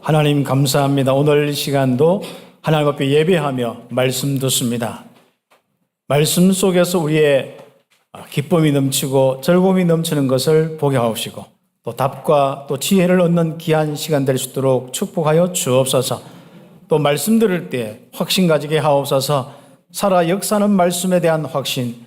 하나님 감사합니다. 오늘 이 시간도 하나님 앞에 예배하며 말씀 듣습니다. 말씀 속에서 우리의 기쁨이 넘치고 즐거움이 넘치는 것을 보게 하옵시고 또 답과 또 지혜를 얻는 귀한 시간 될 수 있도록 축복하여 주옵소서. 또 말씀 들을 때 확신 가지게 하옵소서. 살아 역사하는 말씀에 대한 확신,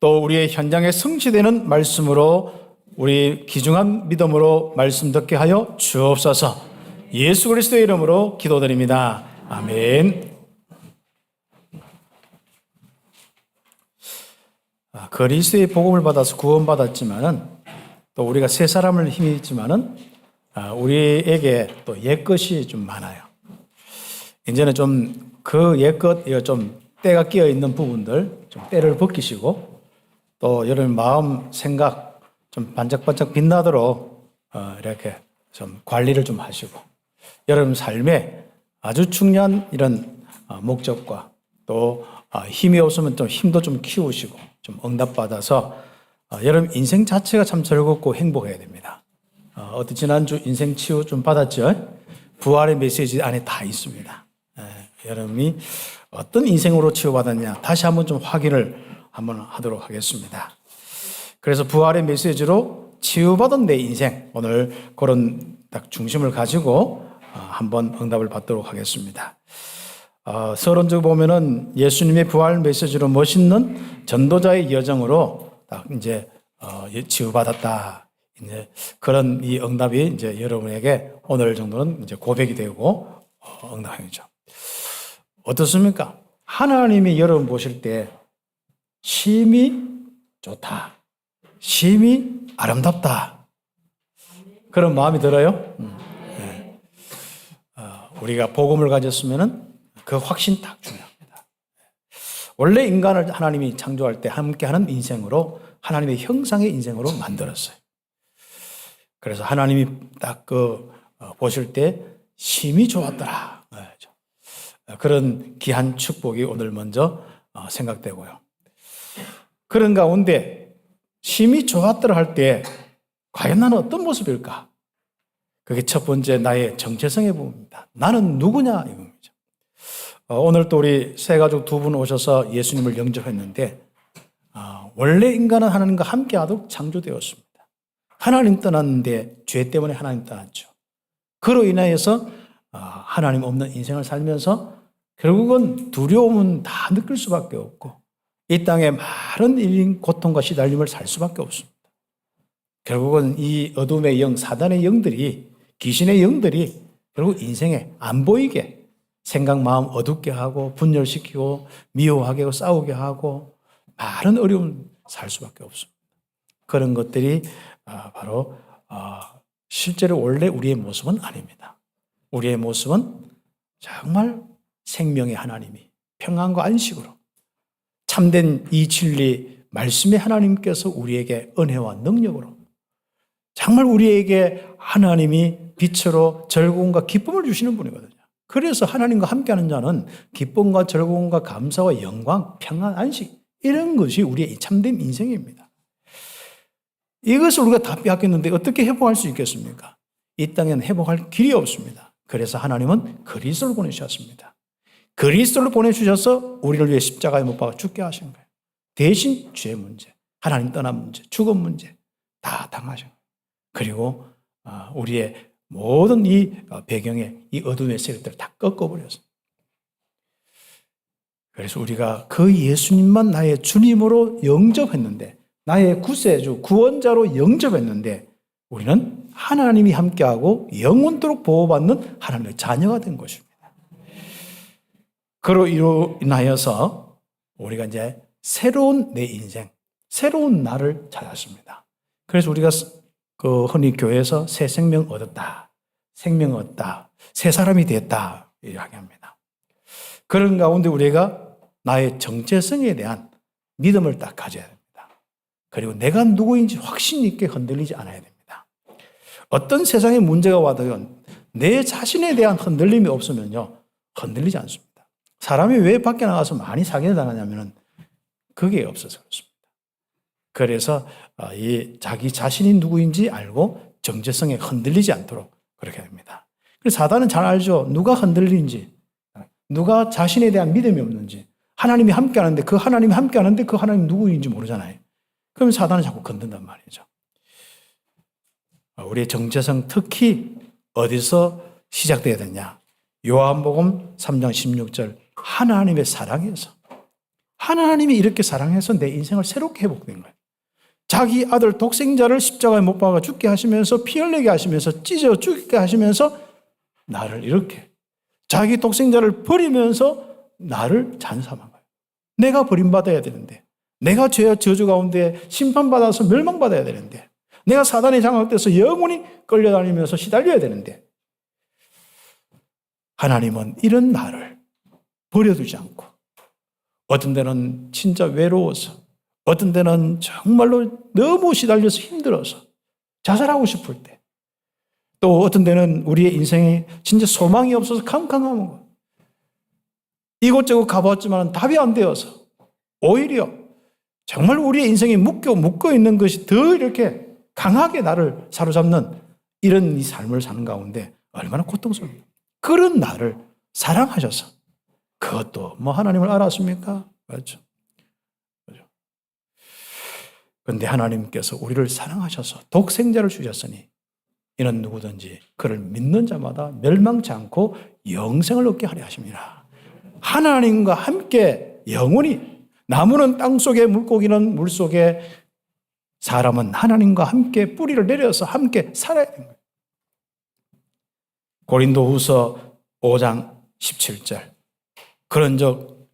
또 우리의 현장에 성취되는 말씀으로 우리 귀중한 믿음으로 말씀 듣게 하여 주옵소서. 예수 그리스도의 이름으로 기도드립니다. 아멘. 그리스도의 복음을 받아서 구원받았지만은 또 우리가 새 사람을 힘이 있지만은 우리에게 또 옛것이 좀 많아요. 이제는 좀 그 옛것, 좀 때가 끼어 있는 부분들 좀 때를 벗기시고 또 여러분 마음 생각 좀 반짝반짝 빛나도록 이렇게 좀 관리를 좀 하시고 여러분 삶에 아주 중요한 이런 목적과 또 힘이 없으면 좀 힘도 좀 키우시고 좀 응답받아서 여러분 인생 자체가 참 즐겁고 행복해야 됩니다. 어떤 지난주 인생 치유 좀 받았죠? 부활의 메시지 안에 다 있습니다. 여러분이 어떤 인생으로 치유받았냐 다시 한번 좀 확인을 한번 하도록 하겠습니다. 그래서 부활의 메시지로 치유받은 내 인생, 오늘 그런 딱 중심을 가지고 한번 응답을 받도록 하겠습니다. 서론적 보면은 예수님의 부활 메시지로 멋있는 전도자의 여정으로 딱 이제 치유받았다. 이제 그런 이 응답이 이제 여러분에게 오늘 정도는 이제 고백이 되고 응답이죠. 어떻습니까? 하나님이 여러분 보실 때 심히 좋다, 심히 아름답다, 그런 마음이 들어요? 네. 우리가 복음을 가졌으면은 그 확신 딱 중요합니다. 원래 인간을 하나님이 창조할 때 함께하는 인생으로 하나님의 형상의 인생으로 만들었어요. 그래서 하나님이 딱 보실 때 심히 좋았더라. 그런 귀한 축복이 오늘 먼저 생각되고요. 그런 가운데 심히 좋았더라 할 때 과연 나는 어떤 모습일까? 그게 첫 번째 나의 정체성의 부분입니다. 나는 누구냐 이 부분이죠. 오늘 또 우리 새 가족 두 분 오셔서 예수님을 영접했는데 원래 인간은 하나님과 함께하도록 창조되었습니다. 하나님 떠났는데 죄 때문에 하나님 떠났죠. 그로 인하여서 하나님 없는 인생을 살면서 결국은 두려움은 다 느낄 수밖에 없고 이 땅에 많은 일인 고통과 시달림을 살 수밖에 없습니다. 결국은 이 어둠의 영, 사단의 영들이, 귀신의 영들이 결국 인생에 안 보이게 생각, 마음 어둡게 하고 분열시키고 미워하게 하고 싸우게 하고 많은 어려움 살 수밖에 없습니다. 그런 것들이 바로 실제로 원래 우리의 모습은 아닙니다. 우리의 모습은 정말 생명의 하나님이 평안과 안식으로 참된 이 진리 말씀의 하나님께서 우리에게 은혜와 능력으로 정말 우리에게 하나님이 빛으로 즐거움과 기쁨을 주시는 분이거든요. 그래서 하나님과 함께하는 자는 기쁨과 즐거움과 감사와 영광, 평안, 안식 이런 것이 우리의 참된 인생입니다. 이것을 우리가 다 빼앗겼는데 어떻게 회복할 수 있겠습니까? 이 땅에는 회복할 길이 없습니다. 그래서 하나님은 그리스도를 보내주셨습니다. 그리스도를 보내주셔서 우리를 위해 십자가에 못 박아 죽게 하신 거예요. 대신 죄 문제, 하나님 떠난 문제, 죽음 문제 다 당하신 거예요. 그리고 우리의 모든 이 배경에 이 어둠의 세력들을 다 꺾어버렸어요. 그래서 우리가 그 예수님만 나의 주님으로 영접했는데 나의 구세주, 구원자로 영접했는데 우리는 하나님이 함께하고 영원토록 보호받는 하나님의 자녀가 된 것입니다. 그로 인하여서 우리가 이제 새로운 내 인생, 새로운 나를 찾았습니다. 그래서 우리가 흔히 교회에서 새 생명 얻었다, 생명 얻다, 새 사람이 됐다 이야기합니다. 그런 가운데 우리가 나의 정체성에 대한 믿음을 딱 가져야 됩니다. 그리고 내가 누구인지 확신 있게 흔들리지 않아야 됩니다. 어떤 세상의 문제가 와도 내 자신에 대한 흔들림이 없으면요 흔들리지 않습니다. 사람이 왜 밖에 나가서 많이 사기를 당하냐면은 그게 없어서 그렇습니다. 그래서 이 자기 자신이 누구인지 알고 정체성에 흔들리지 않도록 그렇게 됩니다. 그래서 사단은 잘 알죠. 누가 흔들리는지, 누가 자신에 대한 믿음이 없는지. 하나님이 함께 하는데 그 하나님이 함께 하는데 그 하나님 누구인지 모르잖아요. 그럼 사단은 자꾸 건든단 말이죠. 우리의 정체성 특히 어디서 시작돼야 되냐? 요한복음 3장 16절 하나님의 사랑에서, 하나님이 이렇게 사랑해서 내 인생을 새롭게 회복된 거예요. 자기 아들 독생자를 십자가에 못 박아 죽게 하시면서 피 흘리게 하시면서 찢어 죽게 하시면서 나를 이렇게 자기 독생자를 버리면서 나를 찬송한 거예요. 내가 버림받아야 되는데, 내가 죄와 저주 가운데 심판받아서 멸망받아야 되는데, 내가 사단의 장악돼서 영원히 끌려다니면서 시달려야 되는데, 하나님은 이런 나를 버려두지 않고, 어떤 데는 진짜 외로워서, 어떤 데는 정말로 너무 시달려서 힘들어서 자살하고 싶을 때, 또 어떤 데는 우리의 인생에 진짜 소망이 없어서 캄캄한 거, 이곳저곳 가봤지만 답이 안 되어서 오히려 정말 우리의 인생에 묶여 있는 것이 더 이렇게 강하게 나를 사로잡는 이런 이 삶을 사는 가운데 얼마나 고통스럽습니까? 그런 나를 사랑하셔서, 그것도 뭐 하나님을 알았습니까? 그렇죠. 그런데 하나님께서 우리를 사랑하셔서 독생자를 주셨으니 이는 누구든지 그를 믿는 자마다 멸망치 않고 영생을 얻게 하려 하심이라. 하나님과 함께 영원히, 나무는 땅속에, 물고기는 물속에, 사람은 하나님과 함께 뿌리를 내려서 함께 살아야 되는 거예요. 고린도후서 5장 17절 그런즉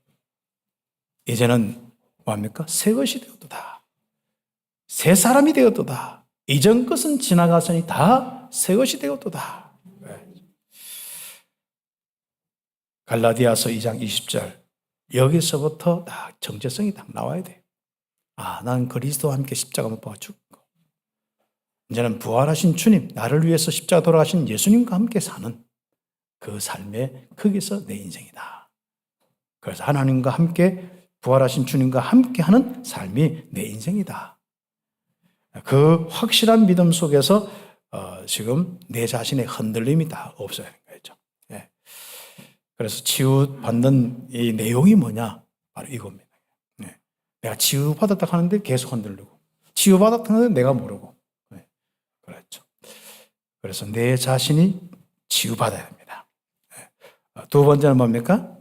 이제는 뭐합니까? 새 것이 되었도다. 새 사람이 되었도다. 이전 것은 지나갔으니 다 새 것이 되었도다. 갈라디아서 2장 20절 여기서부터 딱 정체성이 딱 나와야 돼요. 난 그리스도와 함께 십자가 못 박아 죽고, 이제는 부활하신 주님, 나를 위해서 십자가 돌아가신 예수님과 함께 사는 그 삶의 거기서 내 인생이다. 그래서 하나님과 함께, 부활하신 주님과 함께하는 삶이 내 인생이다. 그 확실한 믿음 속에서 지금 내 자신의 흔들림이 다 없어야 하는 거죠. 예. 그래서 치유받는 이 내용이 뭐냐? 바로 이겁니다. 예. 내가 치유받았다 하는데 계속 흔들리고, 치유받았다 하는데 내가 모르고. 예. 그렇죠. 그래서 내 자신이 치유받아야 됩니다. 예. 두 번째는 뭡니까?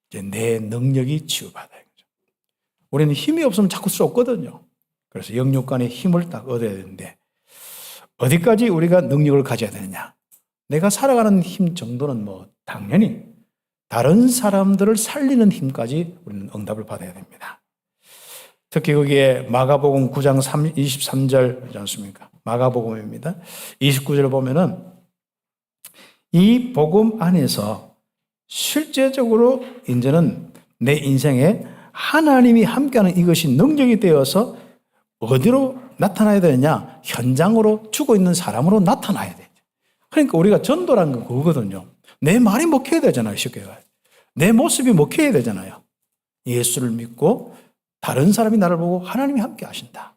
이제 내 능력이 치유받아야 되죠. 우리는 힘이 없으면 자꾸 쏟거든요. 그래서 영육간의 힘을 딱 얻어야 되는데, 어디까지 우리가 능력을 가져야 되느냐? 내가 살아가는 힘 정도는 뭐 당연히 다른 사람들을 살리는 힘까지 우리는 응답을 받아야 됩니다. 특히 거기에 마가복음 9장 23절이지 않습니까? 마가복음입니다. 29절 보면은 이 복음 안에서 실제적으로 이제는 내 인생에 하나님이 함께하는 이것이 능력이 되어서 어디로 나타나야 되느냐? 현장으로 죽어 있는 사람으로 나타나야 돼. 그러니까 우리가 전도라는 건 그거거든요. 내 말이 먹혀야 되잖아요. 쉽게 말해. 내 모습이 먹혀야 되잖아요. 예수를 믿고 다른 사람이 나를 보고 하나님이 함께 하신다.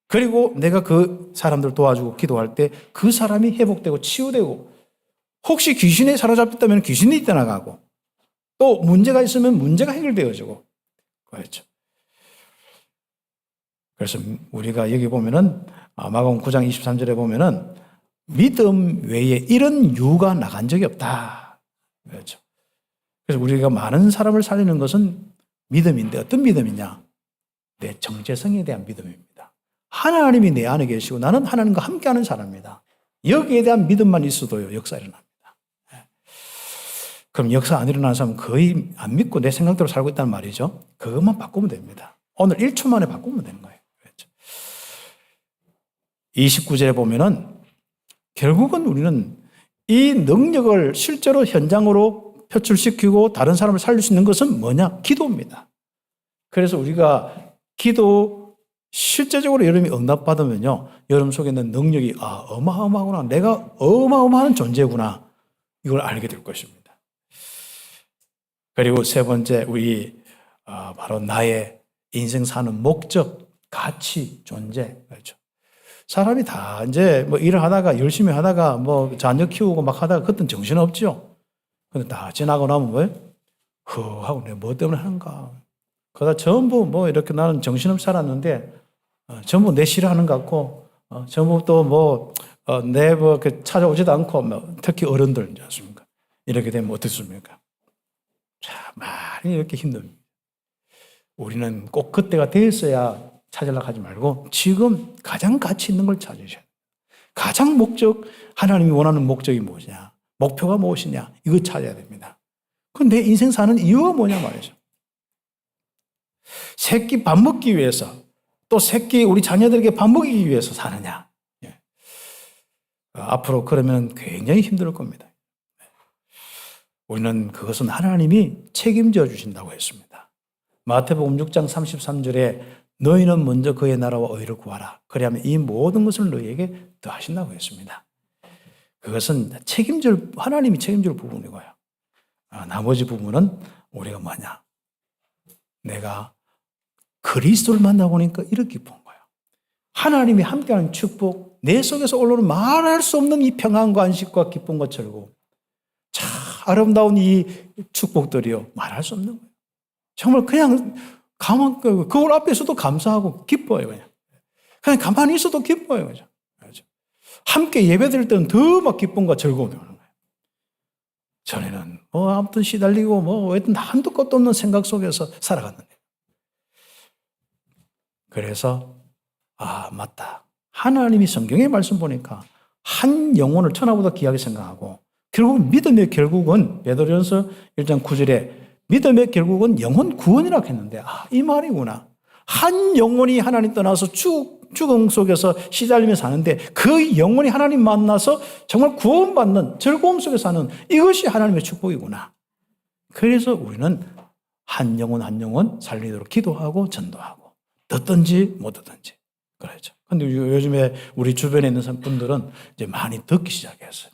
그리고 내가 그 사람들 도와주고 기도할 때 그 사람이 회복되고 치유되고, 혹시 귀신에 사로잡혔다면 귀신이 떠나가고, 또 문제가 있으면 문제가 해결되어지고, 그렇죠. 그래서 우리가 여기 보면은 마가복음 9장 23절에 보면은 믿음 외에 이런 유가 나간 적이 없다. 그렇죠. 그래서 우리가 많은 사람을 살리는 것은 믿음인데, 어떤 믿음이냐? 내 정체성에 대한 믿음입니다. 하나님이 내 안에 계시고 나는 하나님과 함께하는 사람입니다. 여기에 대한 믿음만 있어도요, 역사 일어납니다. 그럼 역사 안 일어나는 사람은 거의 안 믿고 내 생각대로 살고 있다는 말이죠. 그것만 바꾸면 됩니다. 오늘 1초 만에 바꾸면 되는 거예요. 그렇죠. 29절에 보면은 결국은 우리는 이 능력을 실제로 현장으로 표출시키고 다른 사람을 살릴 수 있는 것은 뭐냐? 기도입니다. 그래서 우리가 기도 실제적으로 여러분이 응답받으면요, 여러분 속에 있는 능력이 어마어마하구나, 내가 어마어마한 존재구나, 이걸 알게 될 것입니다. 그리고 세 번째, 우리 바로 나의 인생 사는 목적, 가치, 존재. 그렇죠. 사람이 다 이제 뭐 일을 하다가 열심히 하다가 뭐 자녀 키우고 막 하다가 그땐 정신없죠. 근데 다 지나고 나면 뭐예요? 하고 내가 뭐 때문에 하는가. 그러다 전부 뭐 이렇게 나는 정신없이 살았는데 전부 내 싫어하는 것 같고 전부 또 뭐 내 뭐 찾아오지도 않고 뭐 특히 어른들 않습니까? 이렇게 되면 어떻습니까? 참 많이 이렇게 힘듭니다. 우리는 꼭 그때가 됐어야 찾으려고 하지 말고 지금 가장 가치 있는 걸 찾으셔야 돼요. 가장 하나님이 원하는 목적이 무엇이냐? 목표가 무엇이냐? 이거 찾아야 됩니다. 그럼 내 인생 사는 이유가 뭐냐 말이죠. 새끼 밥 먹기 위해서 또 우리 자녀들에게 밥 먹이기 위해서 사느냐? 예. 앞으로 그러면 굉장히 힘들 겁니다. 우리는 그것은 하나님이 책임져 주신다고 했습니다. 마태복음 6장 33절에 너희는 먼저 그의 나라와 의를 구하라. 그리하면 이 모든 것을 너희에게 더하신다고 했습니다. 그것은 하나님이 책임질 부분이고요. 나머지 부분은 우리가 뭐냐? 내가 그리스도를 만나고 나니까 이렇게 기쁜 거예요. 하나님이 함께하는 축복, 내 속에서 올라오는 말할 수 없는 이 평안과 안식과 기쁨과 즐거움, 참 아름다운 이 축복들이요 말할 수 없는 거예요. 정말 그냥 그걸 앞에서도 감사하고 기뻐요. 그냥 가만히 있어도 기뻐요. 그죠? 함께 예배드릴 때는 더 막 기쁨과 즐거움이 오는 거예요. 전에는 아무튼 시달리고 하여튼 한도 끝도 없는 생각 속에서 살아갔는데. 그래서 맞다. 하나님이 성경의 말씀 보니까 한 영혼을 천하보다 귀하게 생각하고 결국 믿음의 결국은 베드로전서 1장 9절에 믿음의 결국은 영혼 구원이라고 했는데 이 말이구나. 한 영혼이 하나님 떠나서 죽음 속에서 시달리며 사는데 그 영혼이 하나님 만나서 정말 구원받는 즐거움 속에 사는 이것이 하나님의 축복이구나. 그래서 우리는 한 영혼 살리도록 기도하고 전도하고 듣든지 못 듣든지 그렇죠. 근데 요즘에 우리 주변에 있는 분들은 이제 많이 듣기 시작했어요.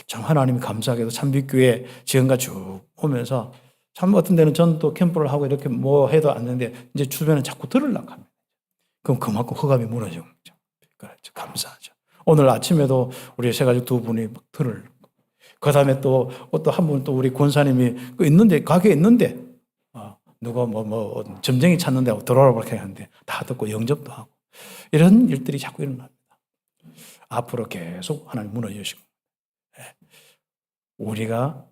참 하나님이 감사하게도 참빛교회 지금까지 쭉 오면서 참 어떤 데는 전도 캠프를 하고 이렇게 해도 않는데 이제 주변에 자꾸 들으려고 합니다. 그럼 그만큼 허감이 무너지는 거죠. 그렇죠. 감사하죠. 오늘 아침에도 우리 세 가족 두 분이 들으려고. 그 다음에 또 한 분 또 우리 권사님이 있는데, 가게에 있는데, 누가 점쟁이 찾는데 들어오라고 이렇게 하는데 다 듣고 영접도 하고. 이런 일들이 자꾸 일어납니다. 앞으로 계속 하나님 무너지시고. 우리가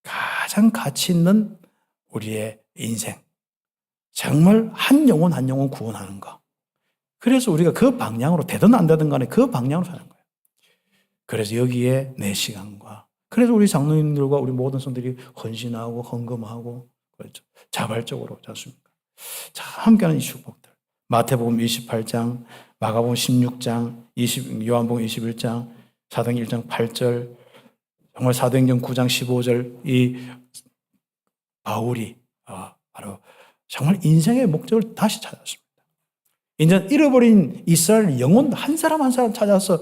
가장 가치 있는 우리의 인생. 정말 한 영혼 구원하는 거. 그래서 우리가 그 방향으로 되든 안 되든 간에 그 방향으로 사는 거예요. 그래서 여기에 내 시간과 그래서 우리 장로님들과 우리 모든 성들이 헌신하고 헌금하고 그렇죠. 자발적으로 않습니까? 자, 함께하는 이 축복들. 마태복음 28장, 마가복음 16장, 요한복음 21장, 사도행전 1장 8절, 정말 사도행전 9장 15절 이 바울이 바로 정말 인생의 목적을 다시 찾았습니다. 이제 잃어버린 이스라엘 영혼 한 사람 한 사람 찾아서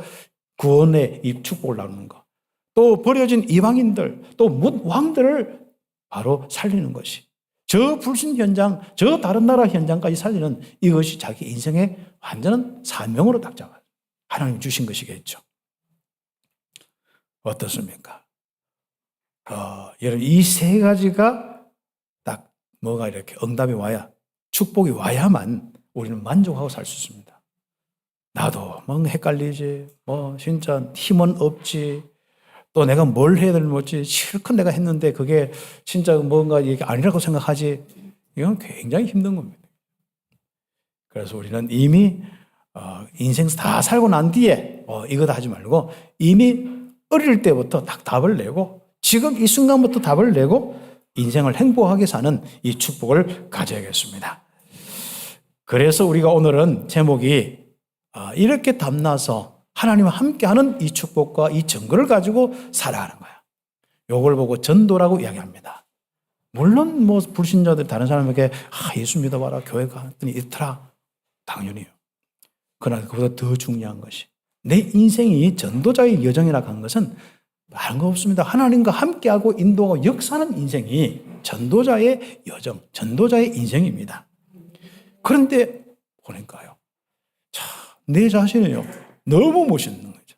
구원의 이 축복을 나누는 것. 또 버려진 이방인들, 또 왕들을 바로 살리는 것이. 저 불신 현장, 저 다른 나라 현장까지 살리는 이것이 자기 인생의 완전한 사명으로 딱 잡아요. 하나님 주신 것이겠죠. 어떻습니까? 여러분, 이 세 가지가 딱 뭐가 이렇게 응답이 와야, 축복이 와야만 우리는 만족하고 살 수 있습니다. 나도 헷갈리지, 진짜 힘은 없지, 또 내가 뭘 해야 될지 실컷 내가 했는데 그게 진짜 뭔가 이게 아니라고 생각하지. 이건 굉장히 힘든 겁니다. 그래서 우리는 이미 인생 다 살고 난 뒤에 이거 하지 말고 이미 어릴 때부터 딱 답을 내고 지금 이 순간부터 답을 내고 인생을 행복하게 사는 이 축복을 가져야겠습니다. 그래서 우리가 오늘은 제목이 이렇게 담나서 하나님과 함께하는 이 축복과 이 증거를 가지고 살아가는 거야. 이걸 보고 전도라고 이야기합니다. 물론 불신자들 다른 사람에게 예수 믿어봐라 교회 갔더니 이렇더라. 당연히요. 그러나 그보다 더 중요한 것이 내 인생이 전도자의 여정이라고 한 것은 다른 거 없습니다. 하나님과 함께하고 인도하고 역사하는 인생이 전도자의 여정, 전도자의 인생입니다. 그런데 보니까요. 내 자신이요. 너무 멋있는 거죠.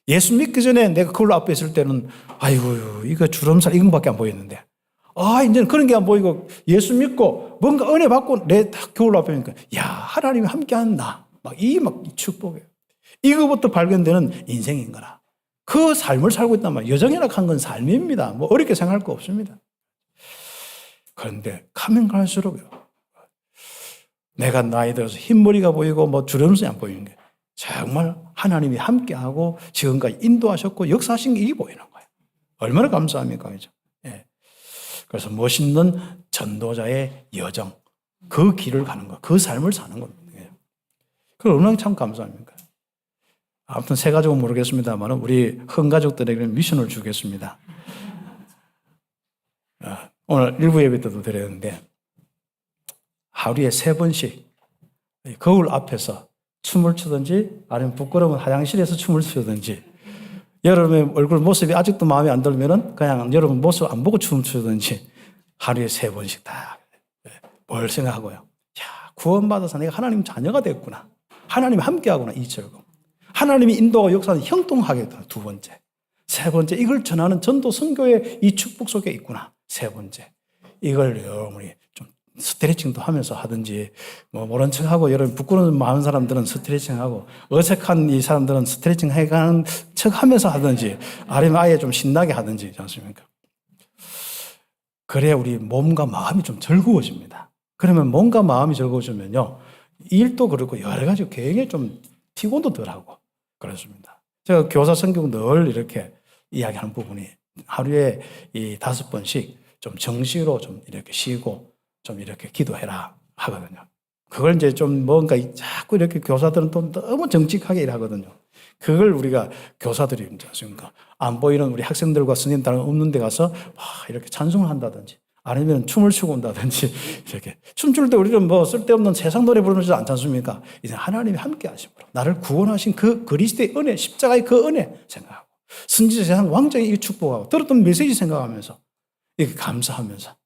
예수 믿기 전에 내가 그걸 앞에 있을 때는 아이고 이거 주름살 이건밖에 안 보였는데 이제는 그런 게 안 보이고 예수 믿고 뭔가 은혜 받고 내 겨울 앞에 있으니까 야 하나님이 함께한다. 이 축복이에요. 이거부터 발견되는 인생인 거라. 그 삶을 살고 있단 말이에요. 여정이라 한 건 삶입니다. 뭐 어렵게 생각할 거 없습니다. 그런데 가면 갈수록요. 내가 나이 들어서 흰머리가 보이고 뭐 주름살이 안 보이는 게 정말 하나님이 함께하고 지금까지 인도하셨고 역사하신 게 이게 보이는 거예요. 얼마나 감사합니까? 그죠? 예. 그래서 멋있는 전도자의 여정, 그 길을 가는 거, 그 삶을 사는 겁니다. 그 얼마나 참 감사합니까? 아무튼 새 가족은 모르겠습니다만 우리 헌 가족들에게는 미션을 주겠습니다. 오늘 일부 예배 때도 드렸는데 하루에 3번씩 거울 앞에서 춤을 추든지 아니면 부끄러우면 화장실에서 춤을 추든지 여러분의 얼굴 모습이 아직도 마음에 안 들면은 그냥 여러분 모습 안 보고 춤을 추든지 하루에 3번씩 다 뭘 생각하고요. 야, 구원받아서 내가 하나님 자녀가 됐구나. 하나님 함께하구나. 이 즐거움. 하나님이 인도하고 역사는 형통하겠구나. 2번째. 3번째. 이걸 전하는 전도 선교의 이 축복 속에 있구나. 3번째. 이걸 여러분이 좀 스트레칭도 하면서 하든지 뭐 모른 척하고 여러분 부끄러운 많은 사람들은 스트레칭하고 어색한 이 사람들은 스트레칭 해가는 척하면서 하든지 아니면 아예 좀 신나게 하든지 있지 않습니까? 그래야 우리 몸과 마음이 좀 즐거워집니다. 그러면 몸과 마음이 즐거워지면요 일도 그렇고 여러 가지 굉장히 좀 피곤도 덜하고 그렇습니다. 제가 교사 성경 늘 이렇게 이야기하는 부분이 하루에 이 5번씩 좀 정시로 좀 이렇게 쉬고 좀 이렇게 기도해라 하거든요. 그걸 이제 좀 뭔가 자꾸 이렇게 교사들은 또 너무 정직하게 일하거든요. 그걸 우리가 교사들이 이제 안 보이는 우리 학생들과 스님들은 없는 데 가서 이렇게 찬송을 한다든지 아니면 춤을 추고 온다든지 이렇게 춤출 때 우리는 뭐 쓸데없는 세상 노래 부르지 않지 않습니까? 이제 하나님이 함께 하심으로 나를 구원하신 그 그리스도의 은혜, 십자가의 그 은혜 생각하고 선지자 세상 왕정의 이 축복하고 들었던 메시지 생각하면서 이렇게 감사하면서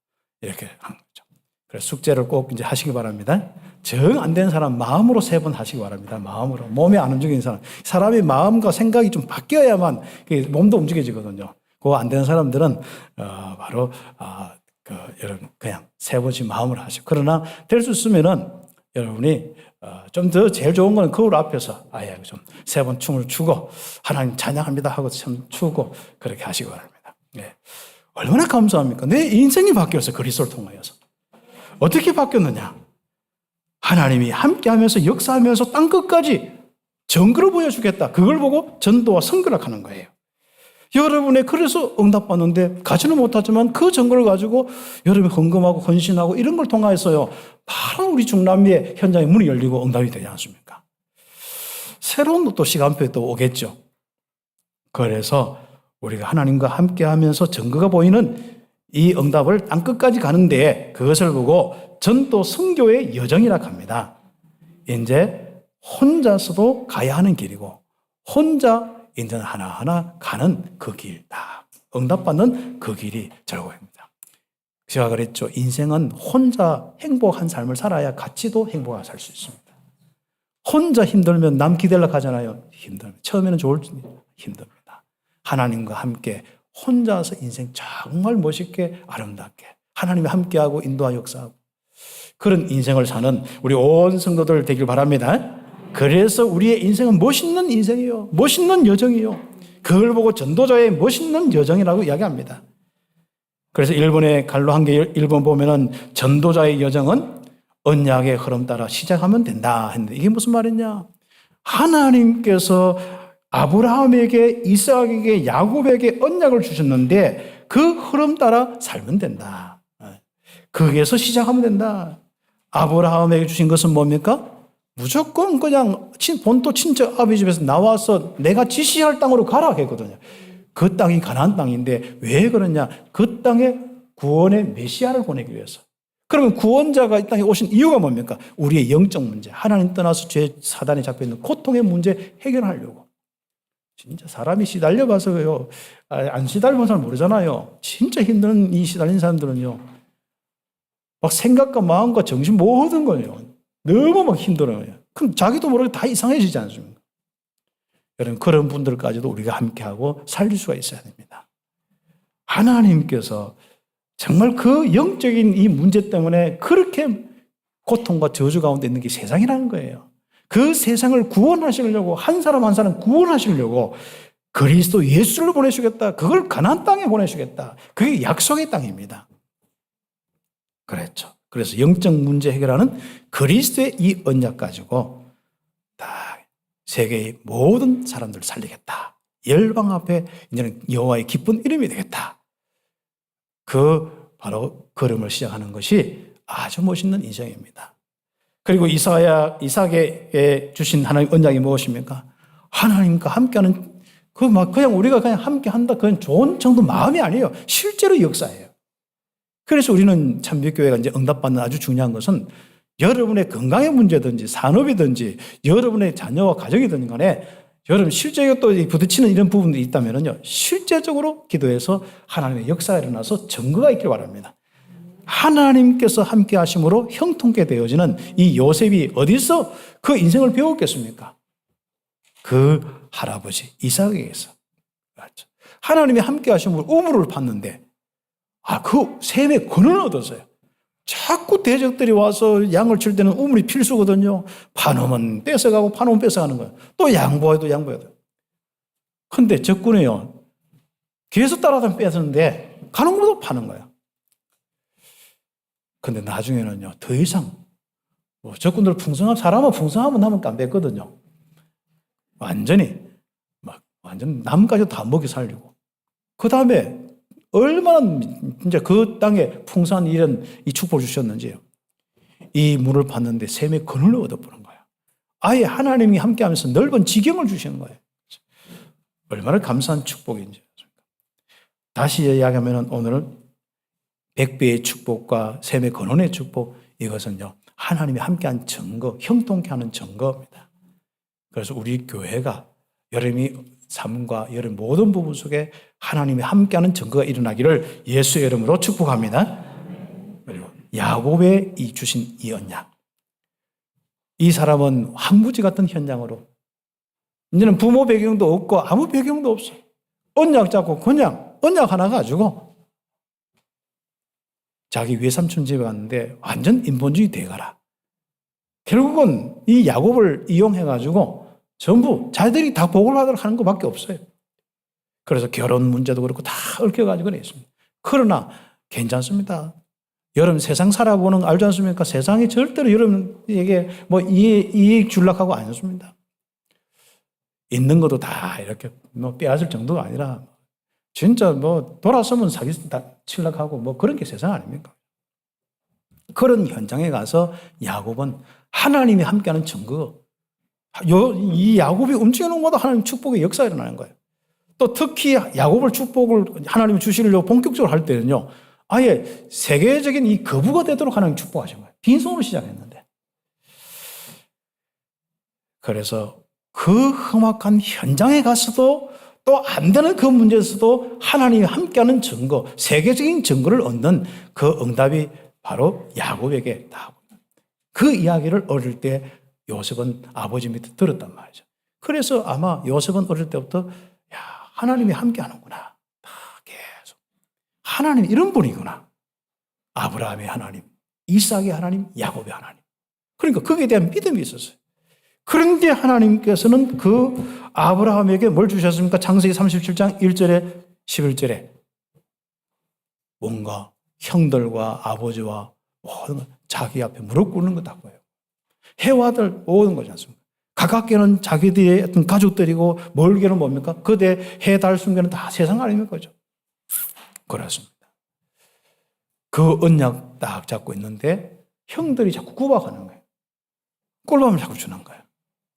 이렇게 하는 거죠. 그래서 숙제를 꼭 이제 하시기 바랍니다. 정 안 되는 사람 마음으로 3번 하시기 바랍니다. 마음으로. 몸이 안 움직이는 사람. 사람의 마음과 생각이 좀 바뀌어야만 몸도 움직여지거든요. 그거 안 되는 사람들은 바로 여러분 그냥 3번씩 마음으로 하시고 그러나 될 수 있으면은 여러분이 좀 더 제일 좋은 건 거울 앞에서 아예 좀 3번 춤을 추고 하나님 찬양합니다 하고 참 추고 그렇게 하시기 바랍니다. 네. 얼마나 감사합니까? 내 인생이 바뀌었어요. 그리스도를 통하여서. 어떻게 바뀌었느냐? 하나님이 함께하면서 역사하면서 땅끝까지 증거로 보여주겠다. 그걸 보고 전도와 선교를 하는 거예요. 여러분의 그래서 응답받는데 가지는 못하지만 그 증거를 가지고 여러분이 헌금하고 헌신하고 이런 걸 통하여서요. 바로 우리 중남미의 현장에 문이 열리고 응답이 되지 않습니까? 새로운 또 시간표에 또 오겠죠. 그래서 우리가 하나님과 함께하면서 증거가 보이는 이 응답을 땅끝까지 가는데 그것을 보고 전도 선교의 여정이라 합니다. 이제 혼자서도 가야 하는 길이고 혼자 이제 하나하나 가는 그 길, 다 응답받는 그 길이 즐거움입니다. 제가 그랬죠. 인생은 혼자 행복한 삶을 살아야 같이도 행복하게 살 수 있습니다. 혼자 힘들면 남 기대려고 하잖아요. 힘듭니다. 처음에는 좋을지 힘듭니다. 하나님과 함께 혼자서 인생 정말 멋있게 아름답게 하나님이 함께하고 인도와 역사하고 그런 인생을 사는 우리 온 성도들 되길 바랍니다. 그래서 우리의 인생은 멋있는 인생이요. 멋있는 여정이요. 그걸 보고 전도자의 멋있는 여정이라고 이야기합니다. 그래서 일본의 갈로 한계 1번 보면은 전도자의 여정은 언약의 흐름 따라 시작하면 된다 했는데 이게 무슨 말이냐? 하나님께서 아브라함에게, 이삭에게, 야곱에게 언약을 주셨는데 그 흐름 따라 살면 된다. 거기에서 시작하면 된다. 아브라함에게 주신 것은 뭡니까? 무조건 그냥 본토 친척 아비 집에서 나와서 내가 지시할 땅으로 가라 했거든요. 그 땅이 가나안 땅인데 왜 그러냐? 그 땅에 구원의 메시아를 보내기 위해서. 그러면 구원자가 이 땅에 오신 이유가 뭡니까? 우리의 영적 문제, 하나님 떠나서 죄 사단에 잡혀있는 고통의 문제 해결하려고. 진짜 사람이 시달려봐서요. 안 시달려본 사람 모르잖아요. 진짜 힘든 이 시달린 사람들은요. 막 생각과 마음과 정신 모든 거예요. 너무 막 힘들어요. 그럼 자기도 모르게 다 이상해지지 않습니까? 여러분, 그런 분들까지도 우리가 함께하고 살릴 수가 있어야 됩니다. 하나님께서 정말 그 영적인 이 문제 때문에 그렇게 고통과 저주 가운데 있는 게 세상이라는 거예요. 그 세상을 구원하시려고, 한 사람 한 사람 구원하시려고 그리스도 예수를 보내시겠다. 그걸 가나안 땅에 보내시겠다. 그게 약속의 땅입니다. 그랬죠. 그래서 영적 문제 해결하는 그리스도의 이 언약 가지고 다 세계의 모든 사람들을 살리겠다. 열방 앞에 이제는 여호와의 기쁜 이름이 되겠다. 그 바로 걸음을 시작하는 것이 아주 멋있는 인생입니다. 그리고 이삭에게 주신 하나님 언약이 무엇입니까? 하나님과 함께하는 그냥 우리가 그냥 함께한다. 그건 좋은 정도 마음이 아니에요. 실제로 역사예요. 그래서 우리는 참빛교회가 이제 응답받는 아주 중요한 것은 여러분의 건강의 문제든지 산업이든지 여러분의 자녀와 가정이든 간에 여러분 실제로 또 부딪히는 이런 부분들이 있다면요. 실제적으로 기도해서 하나님의 역사가 일어나서 증거가 있길 바랍니다. 하나님께서 함께 하심으로 형통케 되어지는 이 요셉이 어디서 그 인생을 배웠겠습니까? 그 할아버지 이삭에게서. 하나님이 함께 하심으로 우물을 팠는데 그 셈의 권한을 얻었어요. 자꾸 대적들이 와서 양을 칠 때는 우물이 필수거든요. 파놓으면 뺏어가고 파놓으면 뺏어가는 거예요. 또 양보해도 양보해도. 근데 적군이요. 계속 따라다니면 뺏었는데 가는 것도 파는 거예요. 근데 나중에는요. 더 이상 적군들 사람은 풍성하면 남은 안 뺏거든요. 완전 남까지 다 먹이 살리고. 그 다음에 얼마나 이제 그 땅에 풍성한 이런 이 축복을 주셨는지요. 이 문을 봤는데 셈의 근을 얻어보는 거예요. 아예 하나님이 함께하면서 넓은 지경을 주시는 거예요. 얼마나 감사한 축복인지. 다시 이야기하면 오늘은 100배의 축복과 셈의 근원의 축복, 이것은요 하나님이 함께한 증거, 형통케 하는 증거입니다. 그래서 우리 교회가 여러분이 삶과 여러분 모든 부분 속에 하나님이 함께하는 증거가 일어나기를 예수의 이름으로 축복합니다. 그리고 야곱의 주신 이 언약. 이 사람은 황무지 같은 현장으로 이제는 부모 배경도 없고 아무 배경도 없어. 언약 잡고 그냥 언약 하나 가지고 자기 외삼촌 집에 갔는데 완전 인본주의 돼가라. 결국은 이 야곱을 이용해가지고 전부 자기들이 다 복을 받으러 하는 것밖에 없어요. 그래서 결혼 문제도 그렇고 다 얽혀가지고 있습니다. 그러나 괜찮습니다. 여러분 세상 살아보는 거 알지 않습니까? 세상이 절대로 여러분에게 이익 주려고 하고 아니었습니다. 있는 것도 다 이렇게 빼앗을 정도가 아니라 진짜 돌아서면 사기 칠려고 하고 그런 게 세상 아닙니까? 그런 현장에 가서 야곱은 하나님이 함께하는 증거, 이 야곱이 움직이는 것마다 하나님 축복의 역사가 일어나는 거예요. 또 특히 야곱을 축복을 하나님이 주시려고 본격적으로 할 때는요, 아예 세계적인 이 거부가 되도록 하나님 축복하신 거예요. 빈손으로 시작했는데. 그래서 그 험악한 현장에 가서도 또 안 되는 그 문제에서도 하나님이 함께하는 증거, 세계적인 증거를 얻는 그 응답이 바로 야곱에게 다. 그 이야기를 어릴 때 요셉은 아버지 밑에 들었단 말이죠. 그래서 아마 요셉은 어릴 때부터 하나님이 함께하는구나. 다 계속. 하나님 이런 분이구나. 아브라함의 하나님, 이삭의 하나님, 야곱의 하나님. 그러니까 거기에 대한 믿음이 있었어요. 그런데 하나님께서는 그 아브라함에게 뭘 주셨습니까? 창세기 37장 1절에 11절에 뭔가 형들과 아버지와 모든 자기 앞에 무릎 꿇는 것 같고요. 해와들 모든 거지 않습니까? 가깝게는 자기들의 어떤 가족들이고 멀게는 뭡니까? 그대 해, 달, 숨겨는 다 세상 아닙니까? 그죠? 그렇습니다. 그 언약 딱 잡고 있는데 형들이 자꾸 구박하는 거예요. 꼴밤을 자꾸 주는 거예요.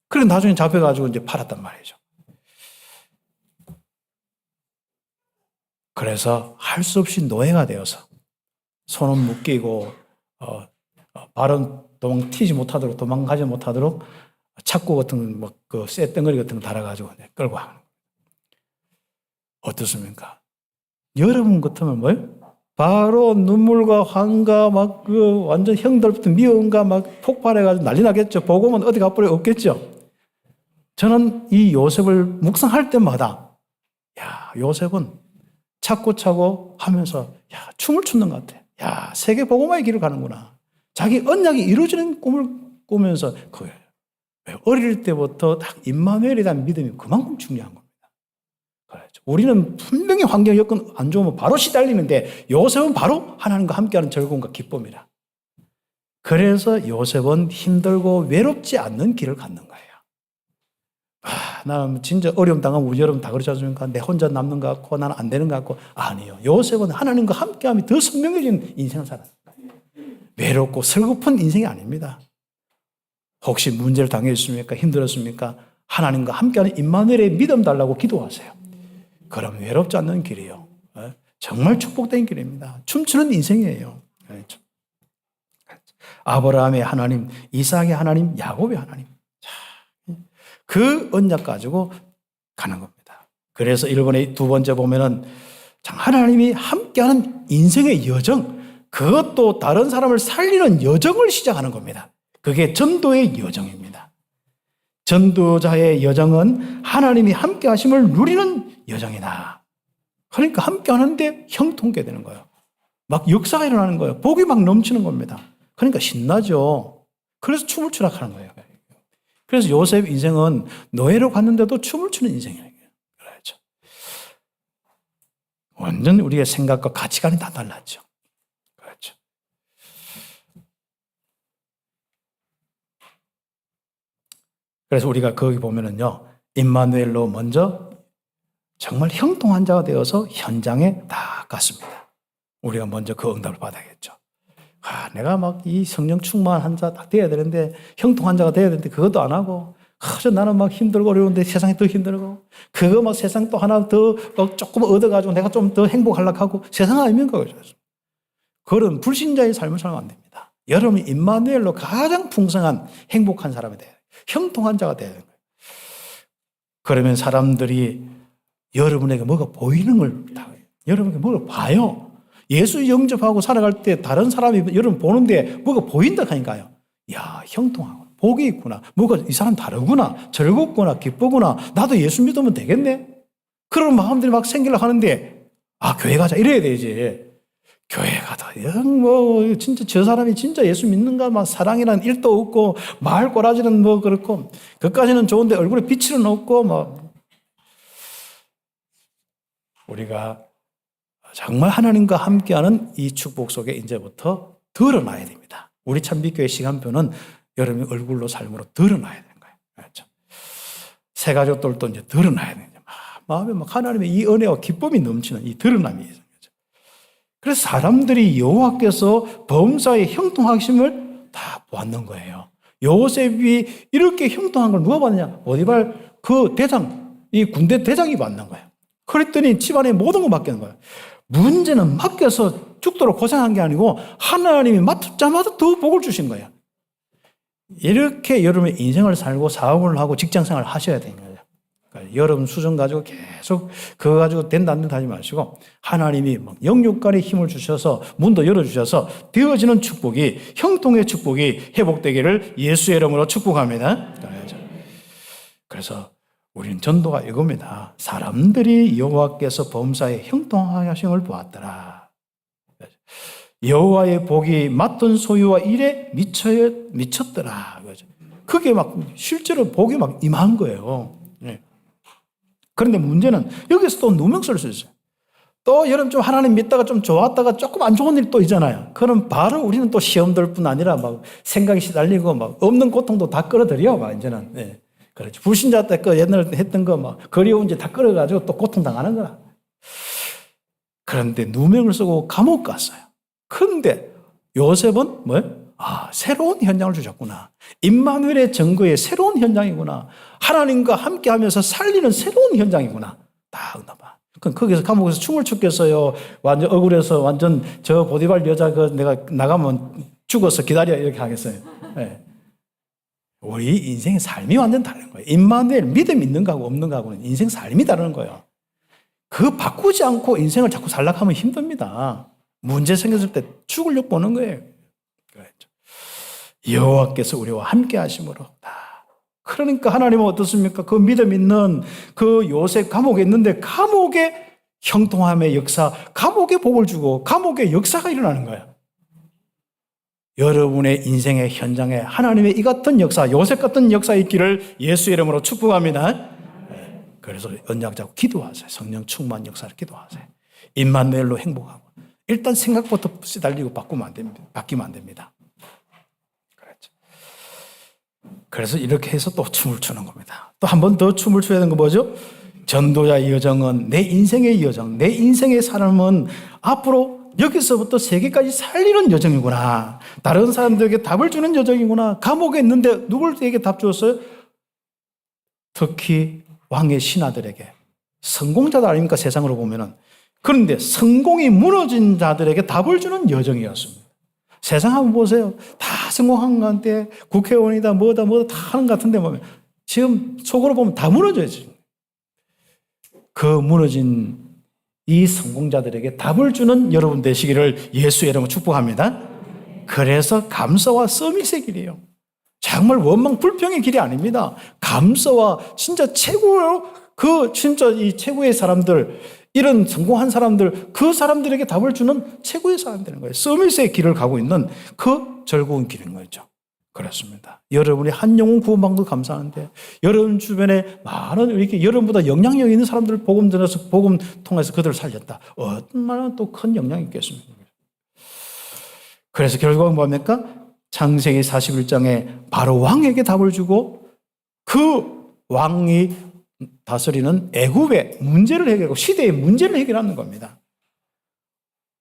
그래서 나중에 잡혀가지고 이제 팔았단 말이죠. 그래서 할 수 없이 노예가 되어서 손은 묶이고 발은 튀지 못하도록 도망가지 못하도록 착고 같은 그 쇠덩어리 같은 거 달아가지고 끌고 가는 거예요. 어떻습니까? 여러분 같으면 뭐예요? 바로 눈물과 환가 막 완전 형들부터 미움과 막 폭발해가지고 난리 나겠죠. 복음은 어디 가버려 없겠죠. 저는 이 요셉을 묵상할 때마다 요셉은 차고 하면서 춤을 추는 것 같아. 세계 복음화의 길을 가는구나. 자기 언약이 이루어지는 꿈을 꾸면서 어릴 때부터 딱 임마누엘에 대한 믿음이 그만큼 중요한 겁니다. 그렇죠. 우리는 분명히 환경 여건 안 좋으면 바로 시달리는데 요셉은 바로 하나님과 함께하는 즐거움과 기쁨이라. 그래서 요셉은 힘들고 외롭지 않는 길을 갖는 거예요. 나는 진짜 어려움 당하면 우리 여러분 다 그렇지 않습니까? 내 혼자 남는 것 같고 나는 안 되는 것 같고 아니에요. 요셉은 하나님과 함께함이 더 선명해진 인생을 살았어요. 외롭고 슬픈 인생이 아닙니다. 혹시 문제를 당했습니까? 힘들었습니까? 하나님과 함께하는 임마누엘의 믿음 달라고 기도하세요. 그럼 외롭지 않는 길이에요. 정말 축복된 길입니다. 춤추는 인생이에요. 아브라함의 하나님, 이삭의 하나님, 야곱의 하나님. 그 언약 가지고 가는 겁니다. 그래서 일본의 두 번째 보면은 하나님이 함께하는 인생의 여정, 그것도 다른 사람을 살리는 여정을 시작하는 겁니다. 그게 전도의 여정입니다. 전도자의 여정은 하나님이 함께 하심을 누리는 여정이다. 그러니까 함께 하는데 형통케 되는 거예요. 막 역사가 일어나는 거예요. 복이 막 넘치는 겁니다. 그러니까 신나죠. 그래서 춤을 추라 하는 거예요. 그래서 요셉 인생은 노예로 갔는데도 춤을 추는 인생이에요. 그렇죠. 완전 우리의 생각과 가치관이 다 달랐죠. 그렇죠. 그래서 우리가 거기 보면은요, 임마누엘로 먼저 정말 형통한 자가 되어서 현장에 다 갔습니다. 우리가 먼저 그 응답을 받아야겠죠. 내가 막 이 성령 충만한 자 딱 돼야 되는데, 형통한 자가 돼야 되는데, 그것도 안 하고, 나는 막 힘들고 어려운데 세상이 더 힘들고, 그거 막 세상 또 하나 더 조금 얻어가지고 내가 좀 더 행복하려고 하고, 세상 아닙니까? 그런 불신자의 삶을 살면 안 됩니다. 여러분이 임마누엘로 가장 풍성한 행복한 사람이 돼야 돼요. 형통한 자가 돼야 되는 거예요. 그러면 사람들이 여러분에게 뭐가 보이는 걸 여러분에게 뭐가 봐요. 예수 영접하고 살아갈 때 다른 사람이 여러분 보는데 뭐가 보인다 하니까요. 형통하고 복이 있구나. 뭐가 이 사람 다르구나. 즐겁구나. 기쁘구나. 나도 예수 믿으면 되겠네. 그런 마음들이 막 생기려고 하는데 교회 가자 이래야 되지. 교회 가다 진짜 저 사람이 진짜 예수 믿는가 막 사랑이라는 일도 없고 말 꼬라지는 그렇고 그까지는 좋은데 얼굴에 빛은 없고 우리가 정말 하나님과 함께하는 이 축복 속에 이제부터 드러나야 됩니다. 우리 참빛교회 시간표는 여러분이 얼굴로 삶으로 드러나야 되는 거예요. 그렇죠? 새 가족들도 이제 드러나야 되는 거예요. 마음에 하나님의 이 은혜와 기쁨이 넘치는 이 드러남이 있어요. 그래서 사람들이 여호와께서 범사에 형통하심을 다 보았는 거예요. 요셉이 이렇게 형통한 걸 누가 봤느냐? 보디발 그 대장, 이 군대 대장이 봤는 거예요. 그랬더니 집안에 모든 거 맡기는 거예요. 문제는 맡겨서 죽도록 고생한 게 아니고 하나님이 맡자마자 더 복을 주신 거예요. 이렇게 여러분의 인생을 살고 사업을 하고 직장생활을 하셔야 되는 거예요. 그러니까 여러분 수준 가지고 계속 그거 가지고 된다 안 된다 하지 마시고 하나님이 영육간에 힘을 주셔서 문도 열어주셔서 되어지는 축복이 형통의 축복이 회복되기를 예수의 이름으로 축복합니다. 그래서 우리는 전도가 이겁니다. 사람들이 여호와께서 범사에 형통하심을 보았더라. 여호와의 복이 맡은 소유와 일에 미쳤더라. 그게 실제로 복이 임한 거예요. 그런데 문제는 여기서 또 누명 쓸 수 있어요. 또 여러분 좀 하나님 믿다가 좀 좋았다가 조금 안 좋은 일 또 있잖아요. 그럼 바로 우리는 또 시험들 뿐 아니라 생각이 시달리고 없는 고통도 다 끌어들여. 이제는. 그렇죠. 불신자 때 옛날에 했던 거 그리운 지 다 끌어가지고 또 고통당하는 거야. 그런데 누명을 쓰고 감옥 갔어요. 그런데 요셉은 새로운 현장을 주셨구나. 임마누엘의 증거의 새로운 현장이구나. 하나님과 함께 하면서 살리는 새로운 현장이구나. 다 응답하. 거기서 감옥에서 춤을 췄겠어요. 완전 억울해서 완전 저 보디발 여자 내가 나가면 죽어서 기다려 이렇게 하겠어요. 우리 인생의 삶이 완전 다른 거예요. 임마누엘 믿음 있는 거하고 없는 거하고는 인생 삶이 다른 거예요. 그거 바꾸지 않고 인생을 자꾸 살락하면 힘듭니다. 문제 생겼을 때 죽으려고 보는 거예요. 그랬죠. 여호와께서 우리와 함께 하심으로. 그러니까 하나님은 어떻습니까? 그 믿음 있는 그 요셉 감옥에 있는데 감옥의 형통함의 역사, 감옥의 복을 주고 감옥의 역사가 일어나는 거예요. 여러분의 인생의 현장에 하나님의 이 같은 역사, 요셉 같은 역사 있기를 예수 이름으로 축복합니다. 그래서 언약 잡고 기도하세요. 성령 충만 역사를 기도하세요. 임마누엘로 행복하고. 일단 생각부터 시달리고 바뀌면 안 됩니다. 그렇죠. 그래서 이렇게 해서 또 춤을 추는 겁니다. 또 한 번 더 춤을 춰야 되는 거 뭐죠? 전도자의 여정은 내 인생의 여정, 내 인생의 삶은 앞으로 여기서부터 세계까지 살리는 여정이구나. 다른 사람들에게 답을 주는 여정이구나. 감옥에 있는데 누구에게 답 주었어요? 특히 왕의 신하들에게. 성공자들 아닙니까? 세상으로 보면은. 그런데 성공이 무너진 자들에게 답을 주는 여정이었습니다. 세상 한번 보세요. 다 성공한 것 같은데 국회의원이다 뭐다 다 하는 것 같은데 보면 지금 속으로 보면 다 무너져요. 지금. 그 무너진 이 성공자들에게 답을 주는 여러분 되시기를 예수 이름으로 축복합니다. 그래서 감사와 서밋의 길이에요. 정말 원망 불평의 길이 아닙니다. 감사와 진짜 최고로 진짜 이 최고의 사람들, 이런 성공한 사람들, 그 사람들에게 답을 주는 최고의 사람이 되는 거예요. 서밋의 길을 가고 있는 그 즐거운 길인 거죠. 그렇습니다. 여러분이 한 영혼 구원받은 거 감사한데, 여러분 주변에 많은 이렇게 여러분보다 영향력 있는 사람들을 복음 들어서, 복음 통해서 그들을 살렸다. 얼마나 또 큰 영향이 있겠습니까? 그래서 결국은 뭡니까? 창세기 41장에 바로 왕에게 답을 주고 그 왕이 다스리는 애굽의 문제를 해결하고 시대의 문제를 해결하는 겁니다.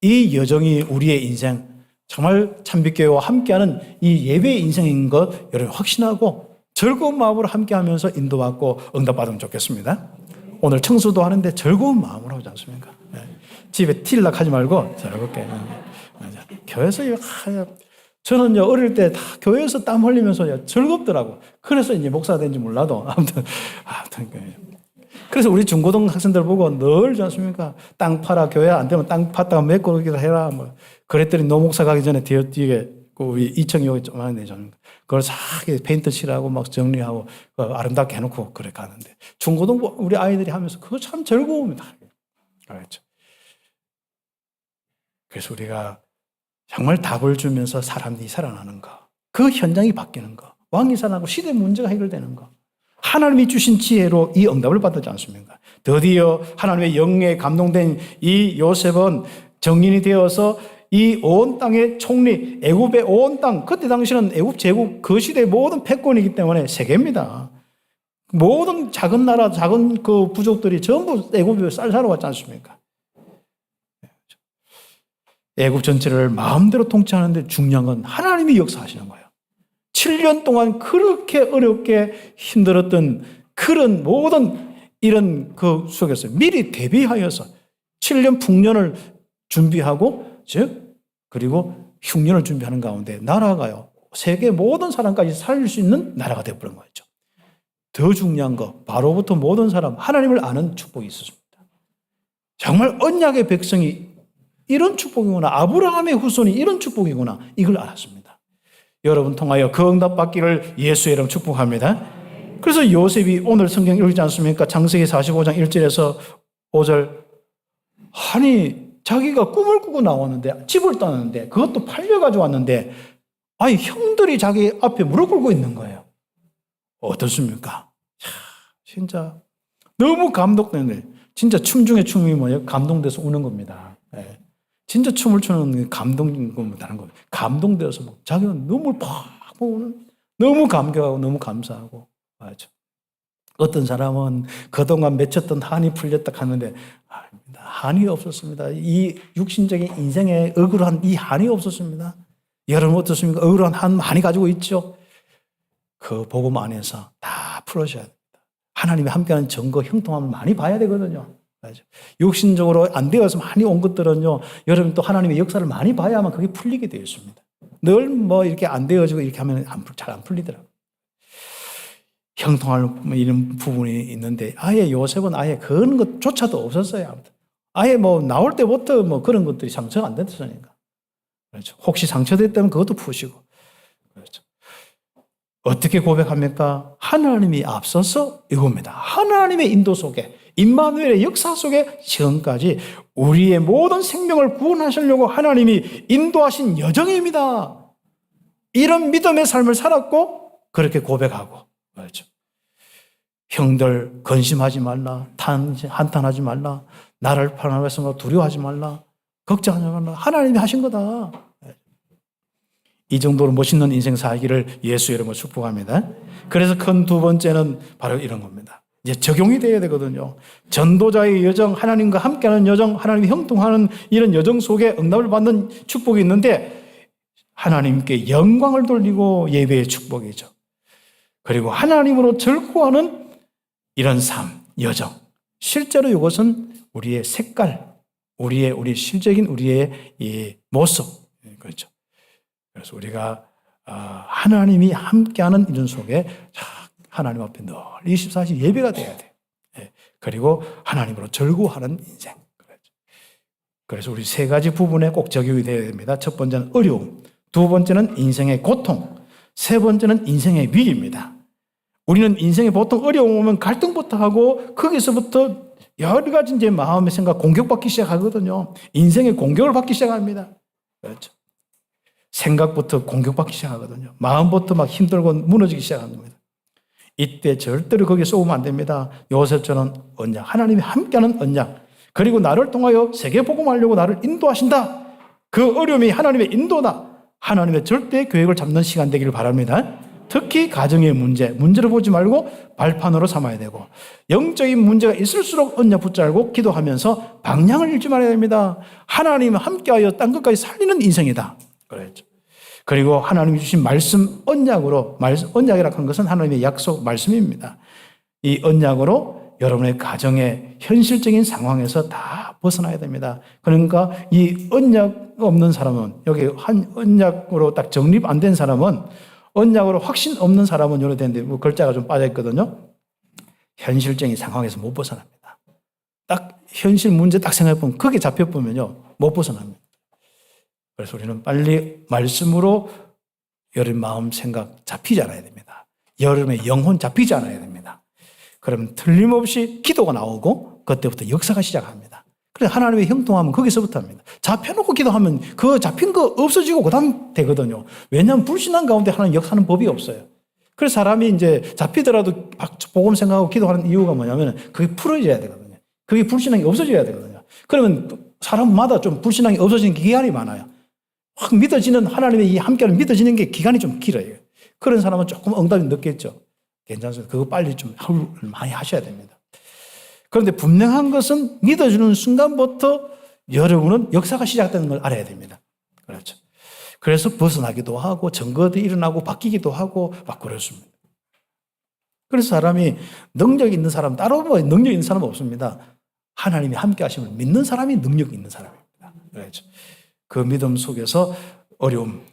이 여정이 우리의 인생, 정말 참빛교회와 함께하는 이 예배의 인생인 것 여러분 확신하고 즐거운 마음으로 함께하면서 인도받고 응답받으면 좋겠습니다. 오늘 청소도 하는데 즐거운 마음으로 하지 않습니까? 집에 틸락 하지 말고 즐겁게. 교회에서 저는 어릴 때 다 교회에서 땀 흘리면서 즐겁더라고. 그래서 이제 목사가 된지 몰라도 아무튼 그래서 우리 중고등 학생들 보고 늘 그러지 않습니까? 땅 팔아, 교회 안 되면 땅 팠다가 메꾸기도 해라. 뭐 그랬더니 노목사 가기 전에 뒤에 우리 이청이 조그만 내잖아요. 그걸 싹 페인트 칠하고 막 정리하고 아름답게 해놓고 그래 가는데 중고등 우리 아이들이 하면서 그거 참 즐거움이다. 알겠죠? 그래서 우리가 정말 답을 주면서 사람들이 살아나는 거, 그 현장이 바뀌는 거, 왕이 살아나고 시대 문제가 해결되는 거, 하나님이 주신 지혜로 이 응답을 받았지 않습니까? 드디어 하나님의 영에 감동된 이 요셉은 정인이 되어서 이 온 땅의 총리, 애굽의 온 땅, 그때 당시는 애굽 제국 그 시대의 모든 패권이기 때문에 세계입니다. 모든 작은 나라, 작은 그 부족들이 전부 애굽에 쌀 사러 왔지 않습니까? 애굽 전체를 마음대로 통치하는데 중요한 건 하나님이 역사하시는 거예요. 7년 동안 그렇게 어렵게 힘들었던 그런 모든 이런 그 속에서 미리 대비하여서 7년 풍년을 준비하고 그리고 흉년을 준비하는 가운데 나라가요. 세계 모든 사람까지 살릴 수 있는 나라가 되어버린 거죠. 더 중요한 거 바로부터 모든 사람 하나님을 아는 축복이 있었습니다. 정말 언약의 백성이 이런 축복이구나. 아브라함의 후손이 이런 축복이구나. 이걸 알았습니다. 여러분 통하여 그 응답 받기를 예수의 이름 축복합니다. 그래서 요셉이 오늘 성경 읽지 않습니까? 창세기 45장 1절에서 5절. 아니 자기가 꿈을 꾸고 나왔는데 집을 떠났는데 그것도 팔려가지고 왔는데 아니 형들이 자기 앞에 무릎 꿇고 있는 거예요. 어떻습니까? 진짜 너무 감동되는데 진짜 춤 중에 춤이 뭐예요? 감동돼서 우는 겁니다. 네. 진짜 춤을 추는 감동인 것보다는 겁니다. 감동되어서 막 자기가 눈물 팍 보고는 너무 감격하고 너무 감사하고 맞죠. 어떤 사람은 그동안 맺혔던 한이 풀렸다 하는데 한이 없었습니다. 이 육신적인 인생에 억울한 이 한이 없었습니다. 여러분 어떻습니까? 억울한 한 많이 가지고 있죠. 그 복음 안에서 다 풀어셔야 됩니다. 하나님이 함께하는 증거 형통함을 많이 봐야 되거든요. 육신적으로 안 되어서 많이 온 것들은요, 여러분 또 하나님의 역사를 많이 봐야만 그게 풀리게 되어 있습니다. 늘 뭐 이렇게 안 되어지고 이렇게 하면 잘 안 풀리더라고요. 형통할 이런 부분이 있는데 아예 요셉은 아예 그런 것조차도 없었어요. 아무튼 아예 뭐 나올 때부터 뭐 그런 것들이 상처가 안 됐으니까. 그렇죠. 혹시 상처됐다면 그것도 푸시고. 그렇죠. 어떻게 고백합니까? 하나님이 앞서서 이겁니다. 하나님의 인도 속에, 임마누엘의 역사 속에 지금까지 우리의 모든 생명을 구원하시려고 하나님이 인도하신 여정입니다. 이런 믿음의 삶을 살았고 그렇게 고백하고. 그렇죠. 형들 근심하지 말라, 한탄하지 말라, 나를 파멸해서 두려워하지 말라, 걱정하지 말라. 하나님이 하신 거다. 이 정도로 멋있는 인생 살기를 예수 이름으로 축복합니다. 그래서 큰 두 번째는 바로 이런 겁니다. 이제 적용이 돼야 되거든요. 전도자의 여정, 하나님과 함께하는 여정, 하나님이 형통하는 이런 여정 속에 응답을 받는 축복이 있는데 하나님께 영광을 돌리고 예배의 축복이죠. 그리고 하나님으로 절구하는 이런 삶, 여정. 실제로 이것은 우리의 색깔, 우리 실적인 우리의 이 모습. 그렇죠. 그래서 우리가 하나님이 함께하는 이런 속에 하나님 앞에 늘 24시간 예배가 돼야 돼요. 그리고 하나님으로 절구하는 인생. 그래서 우리 세 가지 부분에 꼭 적용이 되어야 됩니다. 첫 번째는 어려움, 두 번째는 인생의 고통, 세 번째는 인생의 위기입니다. 우리는 인생에 보통 어려움 오면 갈등부터 하고 거기서부터 여러 가지 이제 마음의 생각 공격받기 시작하거든요. 인생의 공격을 받기 시작합니다. 그렇죠. 생각부터 공격받기 시작하거든요. 마음부터 막 힘들고 무너지기 시작하는 겁니다. 이때 절대로 거기에 쏘면 안 됩니다. 요셉처럼 언약, 하나님이 함께하는 언약, 그리고 나를 통하여 세계복음하려고 나를 인도하신다. 그 어려움이 하나님의 인도다. 하나님의 절대 계획을 잡는 시간 되기를 바랍니다. 특히 가정의 문제를 보지 말고 발판으로 삼아야 되고, 영적인 문제가 있을수록 언약 붙잡고 기도하면서 방향을 잃지 말아야 됩니다. 하나님은 함께하여 땅 끝까지 살리는 인생이다. 그랬죠. 그리고 하나님이 주신 말씀 언약으로, 언약이라고 하는 것은 하나님의 약속 말씀입니다. 이 언약으로 여러분의 가정의 현실적인 상황에서 다 벗어나야 됩니다. 그러니까 이 언약 없는 사람은, 여기 한 언약으로 딱 정립 안 된 사람은, 언약으로 확신 없는 사람은 요래 되는데 뭐 글자가 좀 빠져 있거든요. 현실적인 상황에서 못 벗어납니다. 딱 현실 문제 딱 생각해보면 거기에 잡혀보면요 못 벗어납니다. 그래서 우리는 빨리 말씀으로 여러분 마음 생각 잡히지 않아야 됩니다. 여러분의 영혼 잡히지 않아야 됩니다. 그러면 틀림없이 기도가 나오고 그때부터 역사가 시작합니다. 그래서 하나님의 형통하면 거기서부터 합니다. 잡혀놓고 기도하면 그 잡힌 거 없어지고 그 다음 되거든요. 왜냐하면 불신한 가운데 하나님 역사하는 법이 없어요. 그래서 사람이 이제 잡히더라도 복음 생각하고 기도하는 이유가 뭐냐면 그게 풀어져야 되거든요. 그게 불신앙이 없어져야 되거든요. 그러면 사람마다 좀 불신앙이 없어지는 기간이 많아요. 확 믿어지는 하나님의 이 함께하는 믿어지는 게 기간이 좀 길어요. 그런 사람은 조금 응답이 늦겠죠. 괜찮습니다. 그거 빨리 좀 많이 하셔야 됩니다. 그런데 분명한 것은 믿어주는 순간부터 여러분은 역사가 시작되는 걸 알아야 됩니다. 그렇죠. 그래서 벗어나기도 하고 증거도 일어나고 바뀌기도 하고 막 그렇습니다. 그래서 사람이 능력 있는 사람, 따로 뭐 능력 있는 사람은 없습니다. 하나님이 함께 하심을 믿는 사람이 능력 있는 사람입니다. 그렇죠. 그 믿음 속에서 어려움